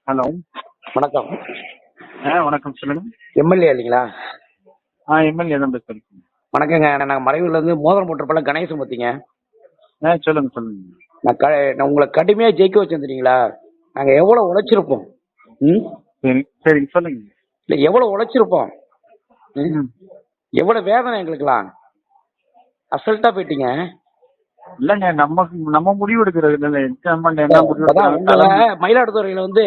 Hello. வணக்கம். வணக்கம் சொல்லுங்க. எம்எல்ஏ இல்லைங்களா? எம்எல்ஏ தான் பேசுறேன். வணக்கங்க. நாங்கள் மறைவுலேருந்து மோதிரம் போட்டிருப்பல கணேசமூர்த்திங்க. சொல்லுங்க சொல்லுங்க. நான் உங்களை கடுமையாக ஜெயிக்க வச்சேன் தெரியுங்களா? நாங்கள் எவ்வளோ உழைச்சிருப்போம். ம் சரி சரிங்க சொல்லுங்க. இல்லை எவ்வளோ உழைச்சிருப்போம். ம். எவ்வளோ வேதனை எங்களுக்குலாம். அசல்ட்டாக போயிட்டீங்க. இல்லைங்க, நம்ம முடிவு எடுக்கிறது இல்லை. நம்ம என்ன முடிவு அதான் உங்களை எடுக்கிறாங்க? மயிலாடுதுறையில் வந்து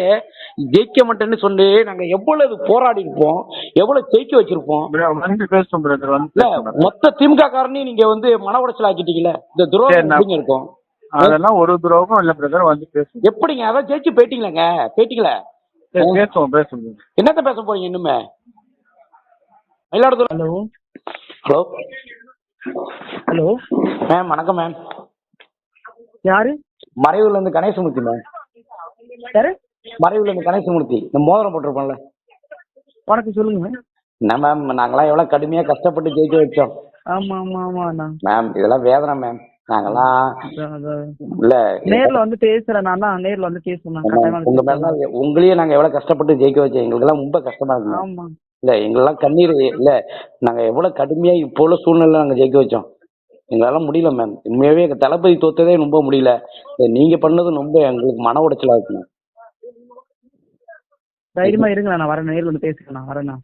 ஜெயிக்க மாட்டேன்னு சொல்லி நாங்கள் எவ்வளவு போராடி இருப்போம், எவ்வளோ ஜெயிக்க வச்சிருப்போம். வந்து பேசுவோம் பிரதர். இல்ல மொத்த திமுக காரனையும் நீங்க வந்து மன உடைச்சல் ஆக்கிட்டீங்களே, இந்த துரோகம் எப்படிங்க இருக்கும்? அதெல்லாம் ஒரு துரோகம் இல்ல பிரதர், வந்து பேசுவோம். எப்படிங்க அதான் ஜெயிச்சு போயிட்டீங்களேங்க, போயிட்டீங்களே. பேசுவோம். என்னத்த பேச போறீங்க இன்னுமே? Mayiladuthurai. Hello hello hello ma'am. வணக்கம் மேம். யாரு? மறைவுல இருந்து கணேசமூர்த்தி மேம். யாரு? மறைவுல இருந்து கணேசமூர்த்தி. இந்த மோதிரம் போட்டிருப்போம்ல. வணக்கம், சொல்லுங்க. என்ன மேம், நாங்களாம் எவ்வளவு கடுமையா கஷ்டப்பட்டு ஜெயிக்க வச்சோம். ஆமா ஆமா ஆமா அண்ணா. மேம் இதெல்லாம் வேதனை மேம். நாங்கெல்லாம் இல்ல நேர்ல வந்து பேசுறேன். நான் தான் நேர்ல வந்து பேசுறேன். உங்க மேல உங்களையே நாங்க எவ்வளவு கஷ்டப்பட்டு ஜெயிக்க வச்சோம். எங்களுக்கு எல்லாம் ரொம்ப கஷ்டமா இருக்கு. ஆமா இல்ல எங்களெல்லாம் கண்ணீர். இல்ல நாங்க எவ்வளவு கடுமையா இப்போ உள்ள சூழ்நிலை நாங்க ஜெயிக்க வச்சோம். எங்களால முடியல மேம். உண்மையாவே எங்க தளபதி தோத்ததே ரொம்ப முடியல. நீங்க பண்ணது ரொம்ப எங்களுக்கு மன உடைச்சலா இருக்கு. தைரியமா இருங்களா, நான் வரேன். நேர்ல வந்து பேசுறேன். நான் வரேண்ணா.